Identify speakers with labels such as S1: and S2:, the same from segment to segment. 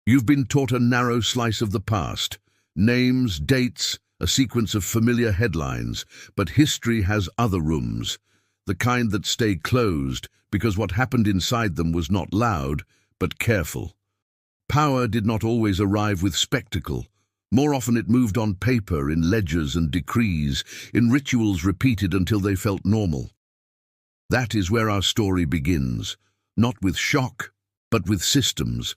S1: You've been taught a narrow slice of the past, names, dates, a sequence of familiar headlines, but history has other rooms, the kind that stay closed because what happened inside them was not loud, but careful. Power did not always arrive with spectacle. More often it moved on paper, in ledgers and decrees, in rituals repeated until they felt normal. That is where our story begins, not with shock, but with systems.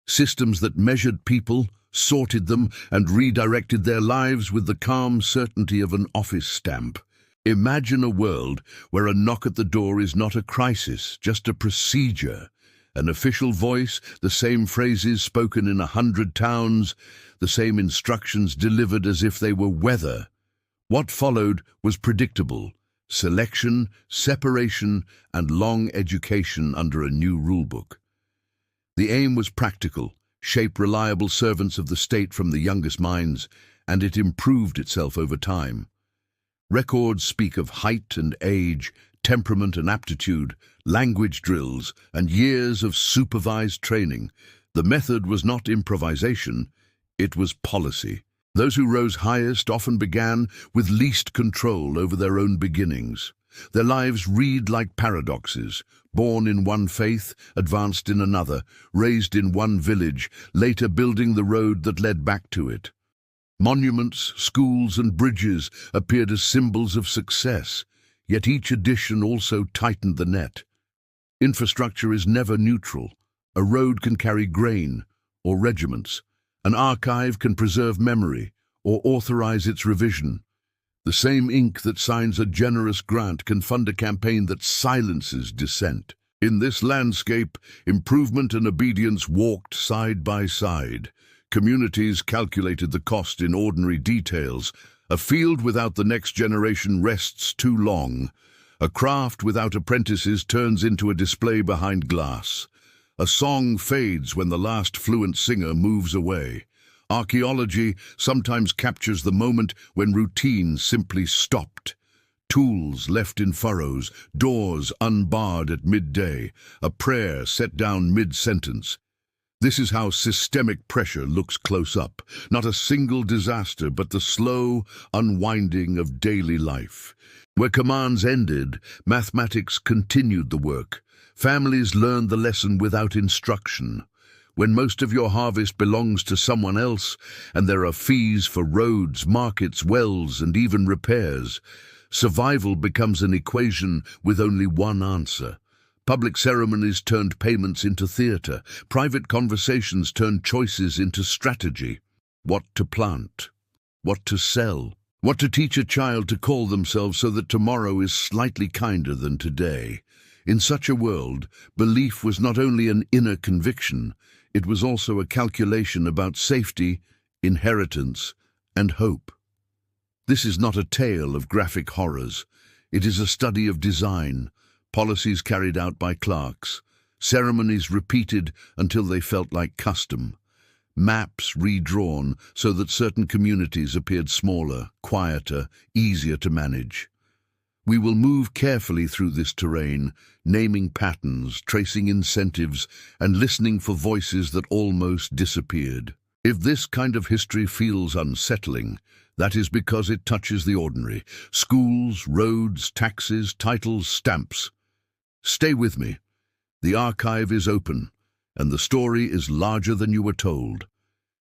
S1: Systems that measured people, sorted them, and redirected their lives with the calm certainty of an office stamp. Imagine a world where a knock at the door is not a crisis, just a procedure. An official voice, the same phrases spoken in 100 towns, the same instructions delivered as if they were weather. What followed was predictable: selection, separation, and long education under a new rulebook. The aim was practical: shape reliable servants of the state from the youngest minds, and it improved itself over time. Records speak of height and age, temperament and aptitude, language drills, and years of supervised training. The method was not improvisation, it was policy. Those who rose highest often began with least control over their own beginnings. Their lives read like paradoxes: born in one faith, advanced in another, raised in one village, later building the road that led back to it. Monuments, schools, and bridges appeared as symbols of success, yet each addition also tightened the net. Infrastructure is never neutral. A road can carry grain or regiments. An archive can preserve memory or authorize its revision. The same ink that signs a generous grant can fund a campaign that silences dissent. In this landscape, improvement and obedience walked side by side. Communities calculated the cost in ordinary details. A field without the next generation rests too long. A craft without apprentices turns into a display behind glass. A song fades when the last fluent singer moves away. Archaeology sometimes captures the moment when routine simply stopped. Tools left in furrows, doors unbarred at midday, a prayer set down mid-sentence. This is how systemic pressure looks close up. Not a single disaster, but the slow unwinding of daily life. Where commands ended, mathematics continued the work. Families learned the lesson without instruction. When most of your harvest belongs to someone else, and there are fees for roads, markets, wells, and even repairs, survival becomes an equation with only one answer. Public ceremonies turned payments into theater. Private conversations turned choices into strategy. What to plant? What to sell? What to teach a child to call themselves so that tomorrow is slightly kinder than today? In such a world, belief was not only an inner conviction, it was also a calculation about safety, inheritance, and hope. This is not a tale of graphic horrors. It is a study of design, policies carried out by clerks, ceremonies repeated until they felt like custom, maps redrawn so that certain communities appeared smaller, quieter, easier to manage. We will move carefully through this terrain, naming patterns, tracing incentives, and listening for voices that almost disappeared. If this kind of history feels unsettling, that is because it touches the ordinary: schools, roads, taxes, titles, stamps. Stay with me. The archive is open, and the story is larger than you were told.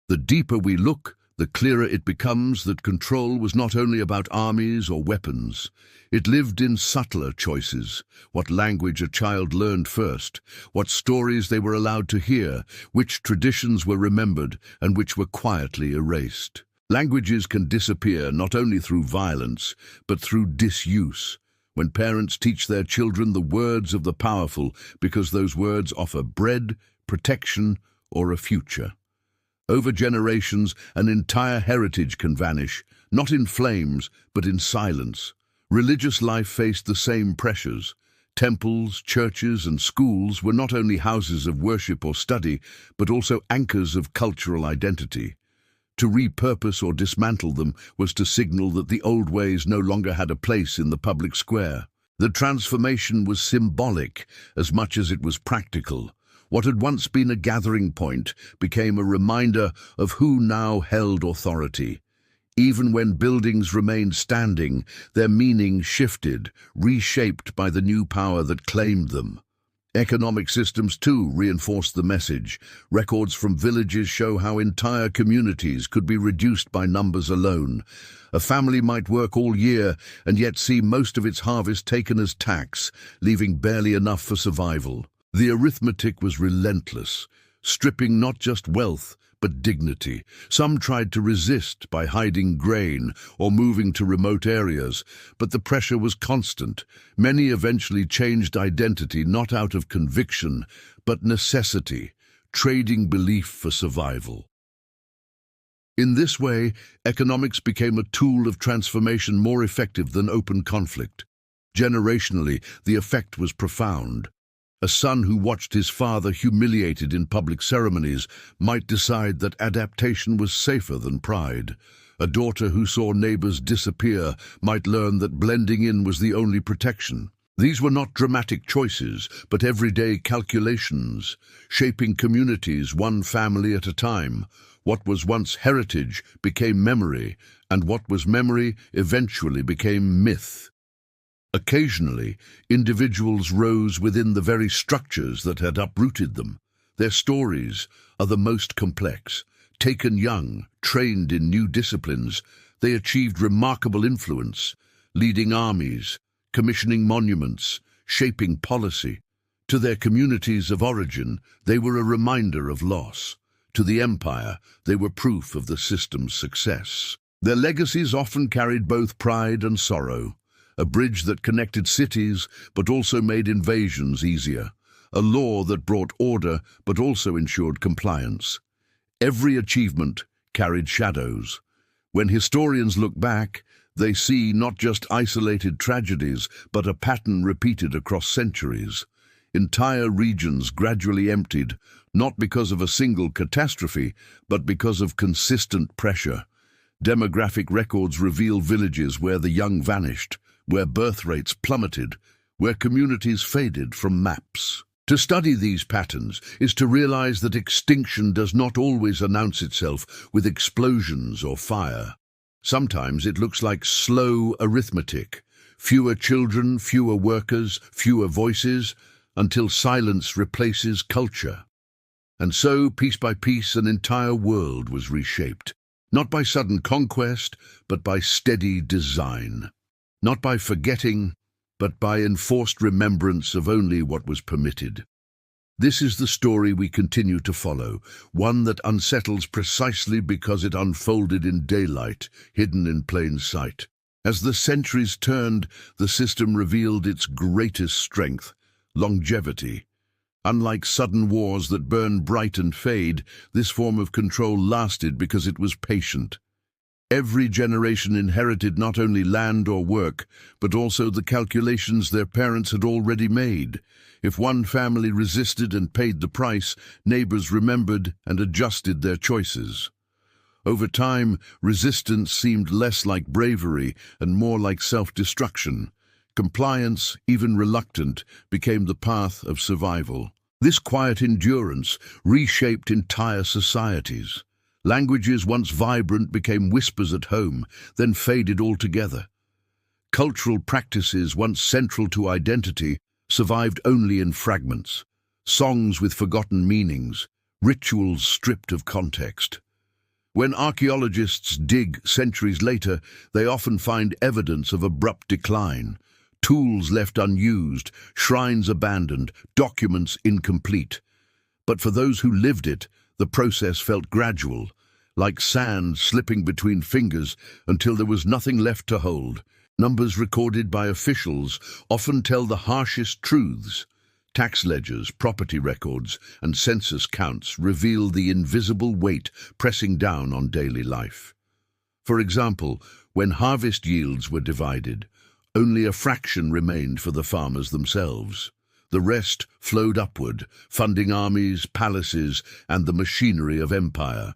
S1: The deeper we look, the clearer it becomes that control was not only about armies or weapons. It lived in subtler choices: what language a child learned first, what stories they were allowed to hear, which traditions were remembered and which were quietly erased. Languages can disappear not only through violence, but through disuse. When parents teach their children the words of the powerful because those words offer bread, protection, or a future. Over generations, an entire heritage can vanish, not in flames, but in silence. Religious life faced the same pressures. Temples, churches, and schools were not only houses of worship or study, but also anchors of cultural identity. To repurpose or dismantle them was to signal that the old ways no longer had a place in the public square. The transformation was symbolic as much as it was practical. What had once been a gathering point became a reminder of who now held authority. Even when buildings remained standing, their meaning shifted, reshaped by the new power that claimed them. Economic systems, too, reinforced the message. Records from villages show how entire communities could be reduced by numbers alone. A family might work all year and yet see most of its harvest taken as tax, leaving barely enough for survival. The arithmetic was relentless, stripping not just wealth, but dignity. Some tried to resist by hiding grain or moving to remote areas, but the pressure was constant. Many eventually changed identity not out of conviction, but necessity, trading belief for survival. In this way, economics became a tool of transformation more effective than open conflict. Generationally, the effect was profound. A son who watched his father humiliated in public ceremonies might decide that adaptation was safer than pride. A daughter who saw neighbors disappear might learn that blending in was the only protection. These were not dramatic choices, but everyday calculations, shaping communities one family at a time. What was once heritage became memory, and what was memory eventually became myth. Occasionally, individuals rose within the very structures that had uprooted them. Their stories are the most complex. Taken young, trained in new disciplines, they achieved remarkable influence, leading armies, commissioning monuments, shaping policy. To their communities of origin, they were a reminder of loss. To the empire, they were proof of the system's success. Their legacies often carried both pride and sorrow. A bridge that connected cities but also made invasions easier. A law that brought order but also ensured compliance. Every achievement carried shadows. When historians look back, they see not just isolated tragedies but a pattern repeated across centuries. Entire regions gradually emptied, not because of a single catastrophe, but because of consistent pressure. Demographic records reveal villages where the young vanished, where birth rates plummeted, where communities faded from maps. To study these patterns is to realize that extinction does not always announce itself with explosions or fire. Sometimes it looks like slow arithmetic, fewer children, fewer workers, fewer voices, until silence replaces culture. And so, piece by piece, an entire world was reshaped, not by sudden conquest, but by steady design. Not by forgetting, but by enforced remembrance of only what was permitted. This is the story we continue to follow, one that unsettles precisely because it unfolded in daylight, hidden in plain sight. As the centuries turned, the system revealed its greatest strength, longevity. Unlike sudden wars that burn bright and fade, this form of control lasted because it was patient. Every generation inherited not only land or work, but also the calculations their parents had already made. If one family resisted and paid the price, neighbors remembered and adjusted their choices. Over time, resistance seemed less like bravery and more like self-destruction. Compliance, even reluctant, became the path of survival. This quiet endurance reshaped entire societies. Languages once vibrant became whispers at home, then faded altogether. Cultural practices once central to identity survived only in fragments. Songs with forgotten meanings, rituals stripped of context. When archaeologists dig centuries later, they often find evidence of abrupt decline. Tools left unused, shrines abandoned, documents incomplete. But for those who lived it, the process felt gradual, like sand slipping between fingers until there was nothing left to hold. Numbers recorded by officials often tell the harshest truths. Tax ledgers, property records, and census counts reveal the invisible weight pressing down on daily life. For example, when harvest yields were divided, only a fraction remained for the farmers themselves. The rest flowed upward, funding armies, palaces, and the machinery of empire.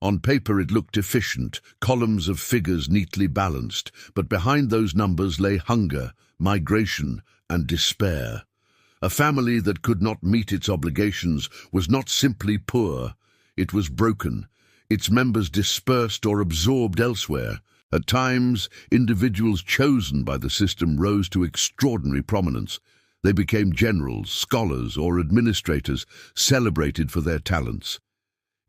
S1: On paper it looked efficient, columns of figures neatly balanced, but behind those numbers lay hunger, migration, and despair. A family that could not meet its obligations was not simply poor, it was broken, its members dispersed or absorbed elsewhere. At times, individuals chosen by the system rose to extraordinary prominence. They became generals, scholars, or administrators, celebrated for their talents.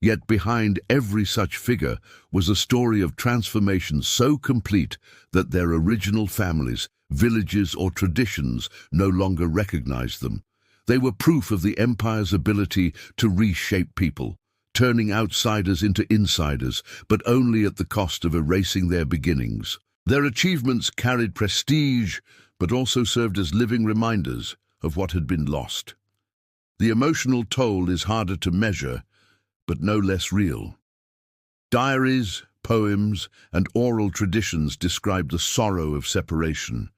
S1: Yet behind every such figure was a story of transformation so complete that their original families, villages, or traditions no longer recognized them. They were proof of the empire's ability to reshape people, turning outsiders into insiders, but only at the cost of erasing their beginnings. Their achievements carried prestige, but also served as living reminders of what had been lost. The emotional toll is harder to measure, but no less real. Diaries, poems, and oral traditions describe the sorrow of separation,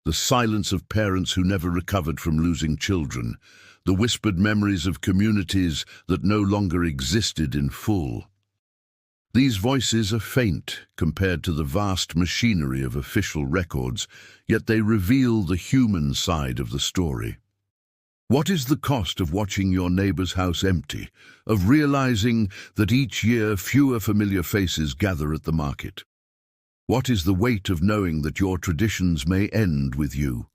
S1: the silence of parents who never recovered from losing children, the whispered memories of communities that no longer existed in full. These voices are faint compared to the vast machinery of official records, yet they reveal the human side of the story. What is the cost of watching your neighbor's house empty, of realizing that each year fewer familiar faces gather at the market? What is the weight of knowing that your traditions may end with you?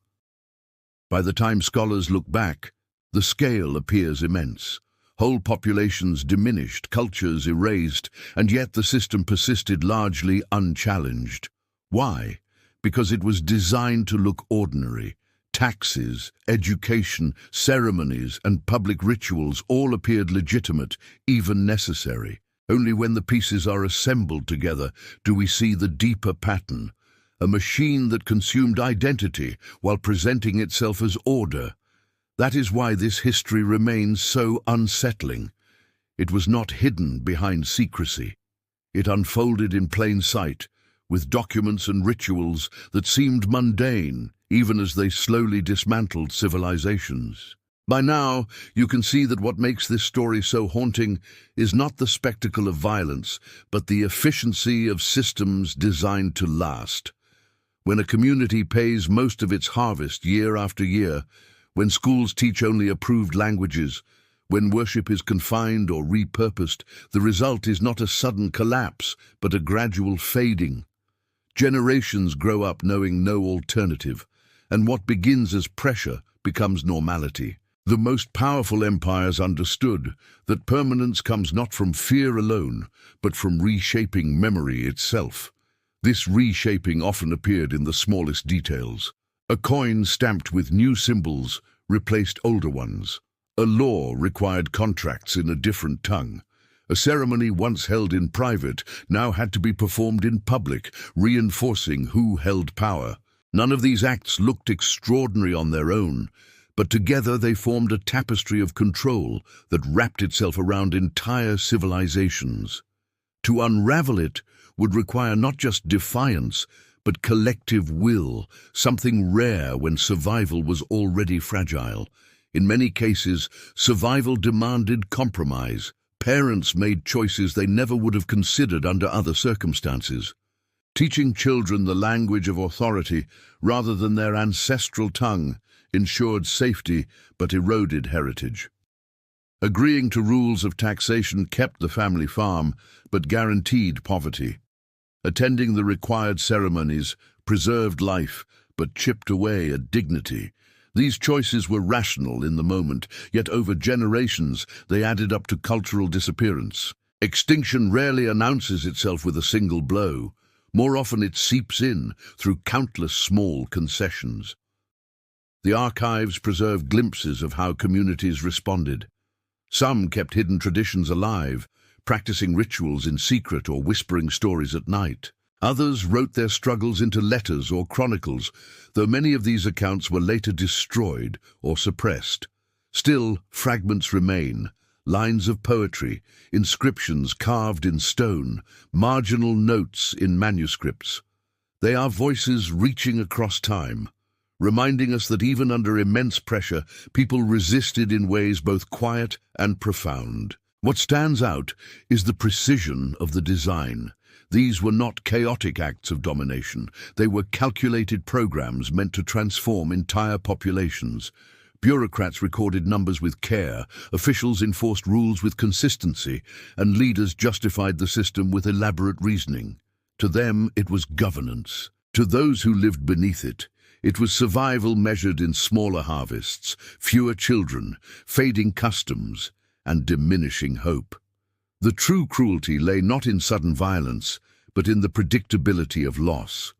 S1: By the time scholars look back, the scale appears immense. Whole populations diminished, cultures erased, and yet the system persisted largely unchallenged. Why? Because it was designed to look ordinary. Taxes, education, ceremonies, and public rituals all appeared legitimate, even necessary. Only when the pieces are assembled together do we see the deeper pattern, a machine that consumed identity while presenting itself as order. That is why this history remains so unsettling. It was not hidden behind secrecy. It unfolded in plain sight, with documents and rituals that seemed mundane, even as they slowly dismantled civilizations. By now, you can see that what makes this story so haunting is not the spectacle of violence, but the efficiency of systems designed to last. When a community pays most of its harvest year after year, when schools teach only approved languages, when worship is confined or repurposed, the result is not a sudden collapse, but a gradual fading. Generations grow up knowing no alternative, and what begins as pressure becomes normality. The most powerful empires understood that permanence comes not from fear alone, but from reshaping memory itself. This reshaping often appeared in the smallest details. A coin stamped with new symbols replaced older ones. A law required contracts in a different tongue. A ceremony once held in private now had to be performed in public, reinforcing who held power. None of these acts looked extraordinary on their own, but together they formed a tapestry of control that wrapped itself around entire civilizations. To unravel it would require not just defiance, but collective will, something rare when survival was already fragile. In many cases, survival demanded compromise. Parents made choices they never would have considered under other circumstances. Teaching children the language of authority rather than their ancestral tongue ensured safety but eroded heritage. Agreeing to rules of taxation kept the family farm but guaranteed poverty. Attending the required ceremonies preserved life but chipped away at dignity. These choices were rational in the moment, yet over generations they added up to cultural disappearance. Extinction rarely announces itself with a single blow. More often it seeps in through countless small concessions. The archives preserve glimpses of how communities responded. Some kept hidden traditions alive, practicing rituals in secret or whispering stories at night. Others wrote their struggles into letters or chronicles, though many of these accounts were later destroyed or suppressed. Still, fragments remain, lines of poetry, inscriptions carved in stone, marginal notes in manuscripts. They are voices reaching across time, reminding us that even under immense pressure, people resisted in ways both quiet and profound. What stands out is the precision of the design. These were not chaotic acts of domination. They were calculated programs meant to transform entire populations. Bureaucrats recorded numbers with care, officials enforced rules with consistency, and leaders justified the system with elaborate reasoning. To them, it was governance. To those who lived beneath it, it was survival measured in smaller harvests, fewer children, fading customs, and diminishing hope. The true cruelty lay not in sudden violence, but in the predictability of loss.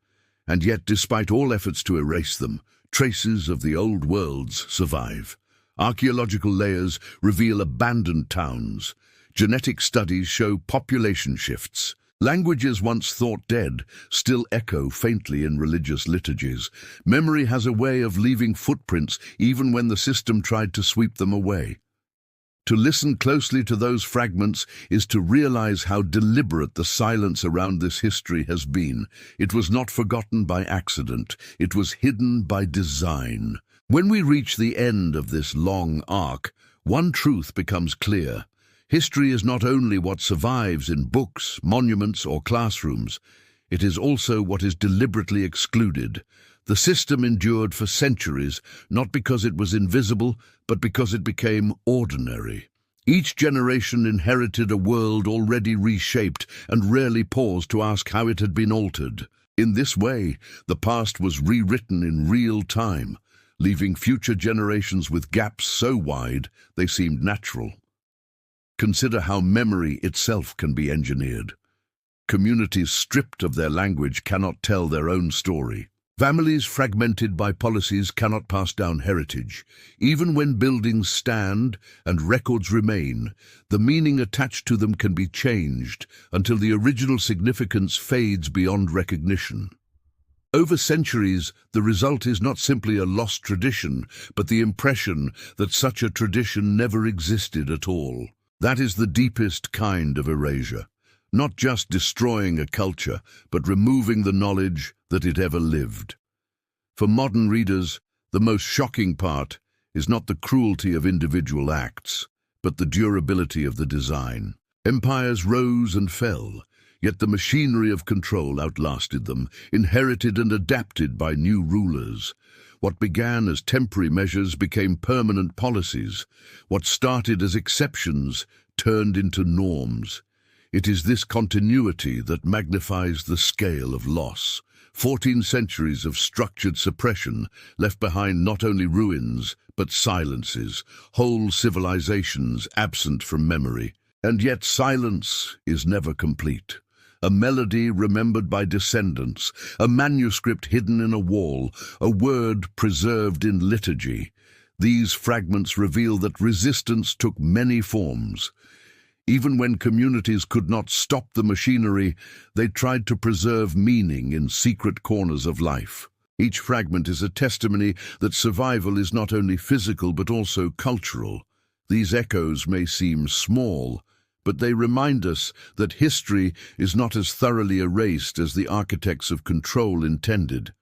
S1: And yet, despite all efforts to erase them, traces of the old worlds survive. Archaeological layers reveal abandoned towns. Genetic studies show population shifts. Languages once thought dead still echo faintly in religious liturgies. Memory has a way of leaving footprints even when the system tried to sweep them away. To listen closely to those fragments is to realize how deliberate the silence around this history has been. It was not forgotten by accident. It was hidden by design. When we reach the end of this long arc, one truth becomes clear. History is not only what survives in books, monuments, or classrooms. It is also what is deliberately excluded. The system endured for centuries, not because it was invisible, but because it became ordinary. Each generation inherited a world already reshaped and rarely paused to ask how it had been altered. In this way, the past was rewritten in real time, leaving future generations with gaps so wide they seemed natural. Consider how memory itself can be engineered. Communities stripped of their language cannot tell their own story. Families fragmented by policies cannot pass down heritage. Even when buildings stand and records remain, the meaning attached to them can be changed until the original significance fades beyond recognition. Over centuries, the result is not simply a lost tradition, but the impression that such a tradition never existed at all. That is the deepest kind of erasure. Not just destroying a culture, but removing the knowledge that it ever lived. For modern readers, the most shocking part is not the cruelty of individual acts, but the durability of the design. Empires rose and fell, yet the machinery of control outlasted them, inherited and adapted by new rulers. What began as temporary measures became permanent policies. What started as exceptions turned into norms. It is this continuity that magnifies the scale of loss. 14 centuries of structured suppression left behind not only ruins, but silences, whole civilizations absent from memory. And yet silence is never complete. A melody remembered by descendants, a manuscript hidden in a wall, a word preserved in liturgy. These fragments reveal that resistance took many forms. Even when communities could not stop the machinery, they tried to preserve meaning in secret corners of life. Each fragment is a testimony that survival is not only physical but also cultural. These echoes may seem small, but they remind us that history is not as thoroughly erased as the architects of control intended.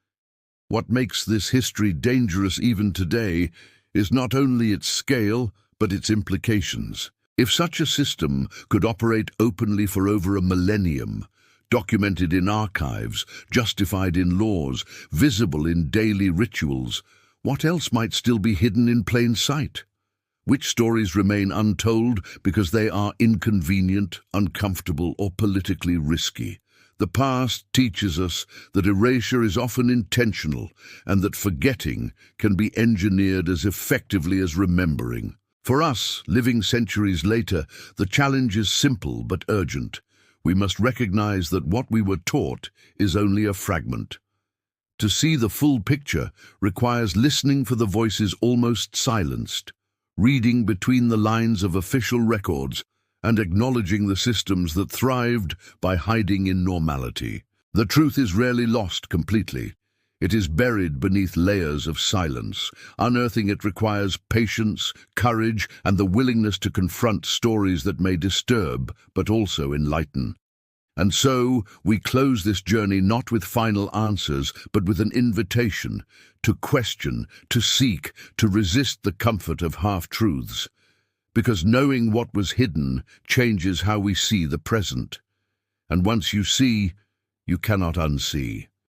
S1: What makes this history dangerous even today is not only its scale, but its implications. If such a system could operate openly for over a millennium, documented in archives, justified in laws, visible in daily rituals, what else might still be hidden in plain sight? Which stories remain untold because they are inconvenient, uncomfortable, or politically risky? The past teaches us that erasure is often intentional and that forgetting can be engineered as effectively as remembering. For us, living centuries later, the challenge is simple but urgent. We must recognize that what we were taught is only a fragment. To see the full picture requires listening for the voices almost silenced, reading between the lines of official records, and acknowledging the systems that thrived by hiding in normality. The truth is rarely lost completely. It is buried beneath layers of silence. Unearthing it requires patience, courage, and the willingness to confront stories that may disturb, but also enlighten. And so, we close this journey not with final answers, but with an invitation to question, to seek, to resist the comfort of half-truths. Because knowing what was hidden changes how we see the present. And once you see, you cannot unsee.